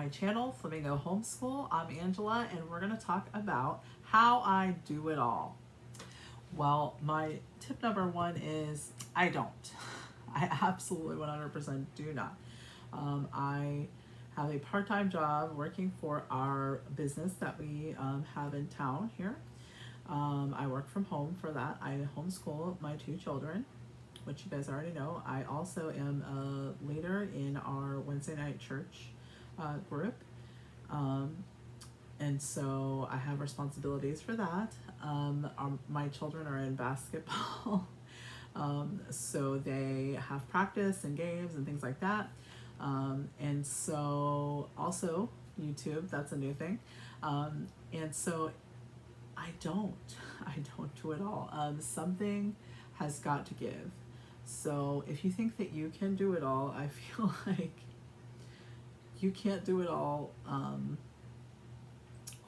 my channel, Flamingo Homeschool. I'm Angela, and we're going to talk about how I do it all. Well, my tip number one is I don't. I absolutely 100% do not. I have a part-time job working for our business that we have in town here. I work from home for that. I homeschool my two children, which you guys already know. I also am a leader in our Wednesday night church group. And so I have responsibilities for that. My children are in basketball. So they have practice and games and things like that. And so also YouTube, that's a new thing. And so I don't do it all. Something has got to give. So if you think that you can do it all, I feel like you can't do it all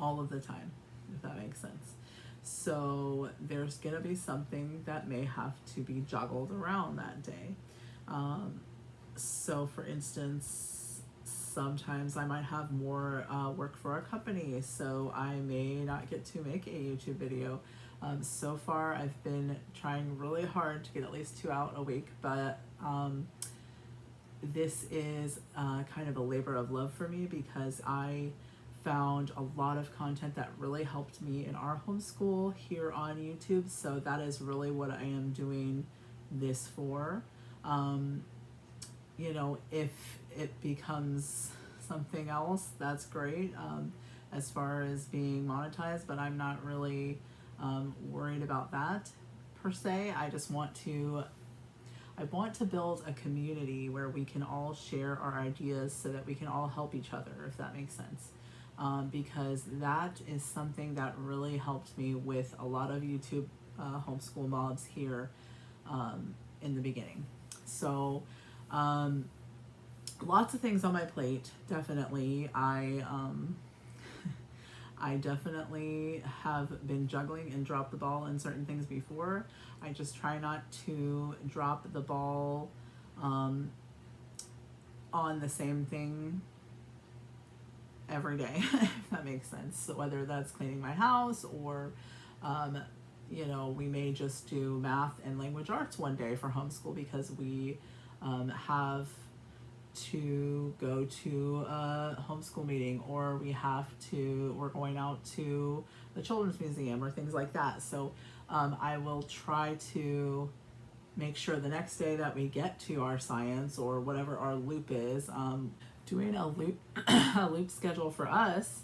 of the time, if that makes sense. So there's gonna be something that may have to be juggled around that day. So for instance, sometimes I might have more work for our company, so I may not get to make a YouTube video. So far I've been trying really hard to get at least 2 out a week, but this is kind of a labor of love for me because I found a lot of content that really helped me in our homeschool here on YouTube. So that is really what I am doing this for. You know, if it becomes something else, that's great, as far as being monetized, but I'm not really worried about that per se. I want to build a community where we can all share our ideas so that we can all help each other, if that makes sense. Because that is something that really helped me with a lot of YouTube homeschool moms here in the beginning. So lots of things on my plate, definitely. I definitely have been juggling and dropped the ball in certain things before. I just try not to drop the ball on the same thing every day, if that makes sense. So whether that's cleaning my house or, you know, we may just do math and language arts one day for homeschool because we have to go to a homeschool meeting, or we're going out to the children's museum or things like that. So I will try to make sure the next day that we get to our science or whatever our loop is, doing a loop schedule for us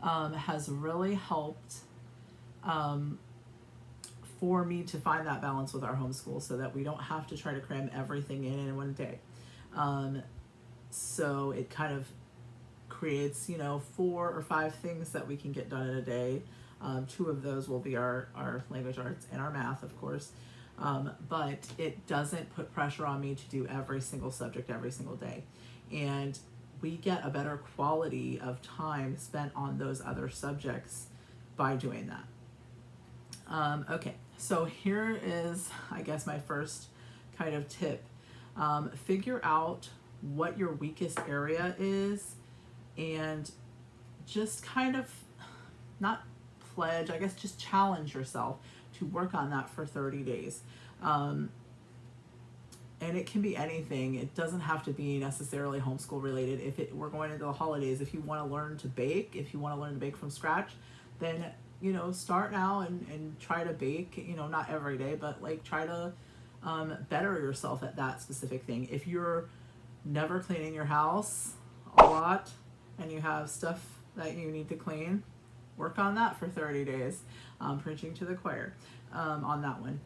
has really helped for me to find that balance with our homeschool so that we don't have to try to cram everything in one day. So it kind of creates, you know, 4 or 5 things that we can get done in a day. 2 of those will be our language arts and our math, of course. But it doesn't put pressure on me to do every single subject every single day. And we get a better quality of time spent on those other subjects by doing that. Okay, so here is, I guess, my first kind of tip. Figure out what your weakest area is and just kind of not pledge, I guess just challenge yourself to work on that for 30 days. And it can be anything. It doesn't have to be necessarily homeschool related. We're going into the holidays, if you want to learn to bake, if you want to learn to bake from scratch, then, you know, start now and try to bake, you know, not every day, but like try to better yourself at that specific thing. If you're never cleaning your house a lot and you have stuff that you need to clean, work on that for 30 days, preaching to the choir on that one.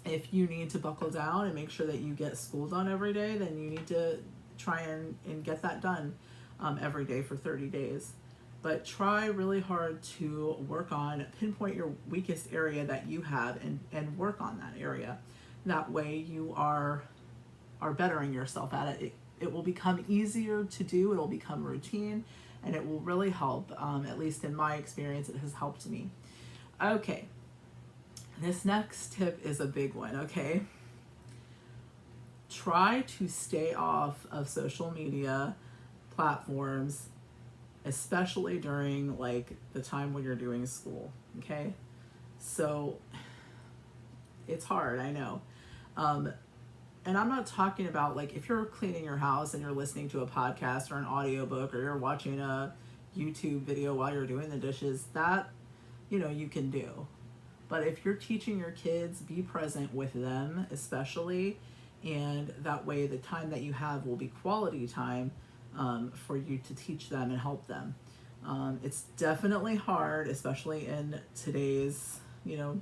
If you need to buckle down and make sure that you get school done every day, then you need to try and get that done every day for 30 days. But try really hard to pinpoint your weakest area that you have and work on that area. That way you are bettering yourself at it. It will become easier to do, it'll become routine, and it will really help. At least in my experience, it has helped me. Okay, this next tip is a big one, okay? Try to stay off of social media platforms especially during like the time when you're doing school. Okay, so it's hard, I know. And I'm not talking about like if you're cleaning your house and you're listening to a podcast or an audiobook, or you're watching a YouTube video while you're doing the dishes, that, you know, you can do. But if you're teaching your kids, be present with them, especially, and that way the time that you have will be quality time for you to teach them and help them. It's definitely hard, especially in today's, you know,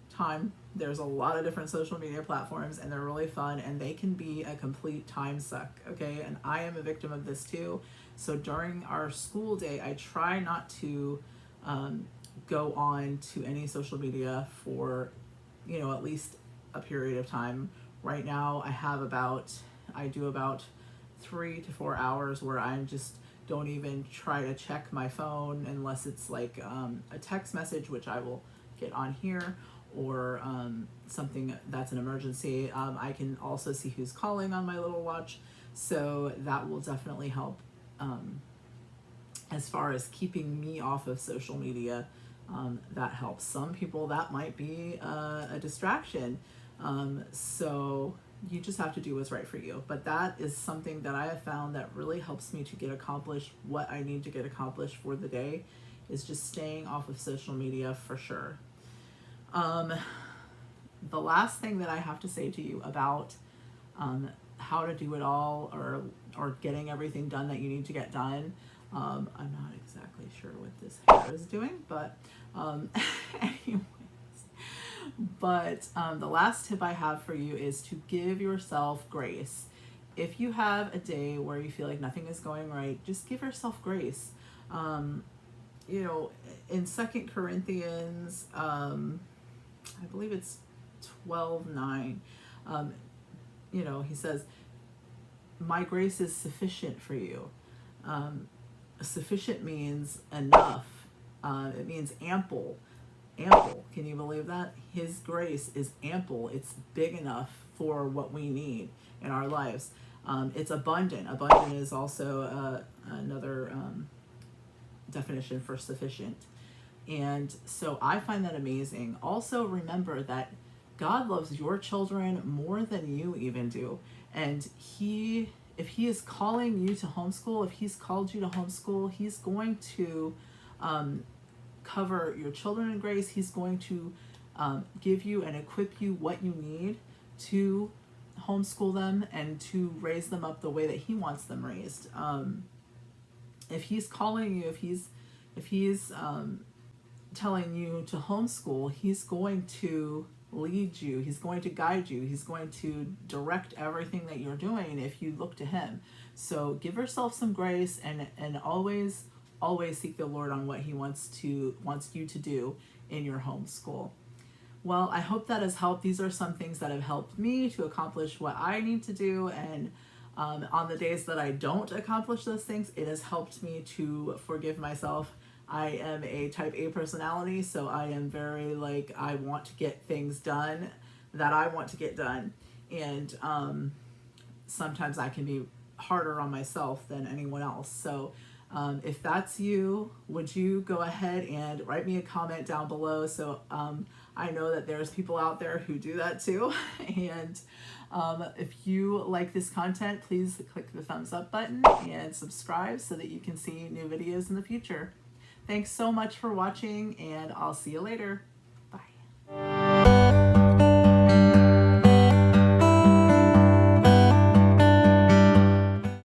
time. There's a lot of different social media platforms, and they're really fun, and they can be a complete time suck, okay? And I am a victim of this too. So during our school day, I try not to go on to any social media for, you know, at least a period of time. Right now I do about 3 to 4 hours where I just don't even try to check my phone unless it's like a text message, which I will get on here, or something that's an emergency. I can also see who's calling on my little watch, so that will definitely help as far as keeping me off of social media. That helps. Some people that might be a distraction, so you just have to do what's right for you. But that is something that I have found that really helps me to get accomplished what I need to get accomplished for the day, is just staying off of social media for sure. The last thing that I have to say to you about how to do it all, or getting everything done that you need to get done. I'm not exactly sure what this hair is doing, but anyways. But the last tip I have for you is to give yourself grace. If you have a day where you feel like nothing is going right, just give yourself grace. You know, in 2 Corinthians, I believe it's 12:9, you know, he says, my grace is sufficient for you. Sufficient means enough. It means ample. Ample. Can you believe that? His grace is ample. It's big enough for what we need in our lives. It's abundant. Abundant is also another definition for sufficient. And so I find that amazing. Also, remember that God loves your children more than you even do. And if he is calling you to homeschool, if he's called you to homeschool, he's going to cover your children in grace. He's going to give you and equip you what you need to homeschool them and to raise them up the way that he wants them raised. If he's calling you, if he's telling you to homeschool, he's going to lead you, he's going to guide you, he's going to direct everything that you're doing if you look to him. So give yourself some grace, and always seek the Lord on what he wants you to do in your homeschool. Well, I hope that has helped. These are some things that have helped me to accomplish what I need to do, and on the days that I don't accomplish those things, it has helped me to forgive myself. I am a type A personality, so I am very I want to get things done that I want to get done. And sometimes I can be harder on myself than anyone else. So if that's you, would you go ahead and write me a comment down below, so I know that there's people out there who do that too. And if you like this content, please click the thumbs up button and subscribe so that you can see new videos in the future. Thanks so much for watching, and I'll see you later.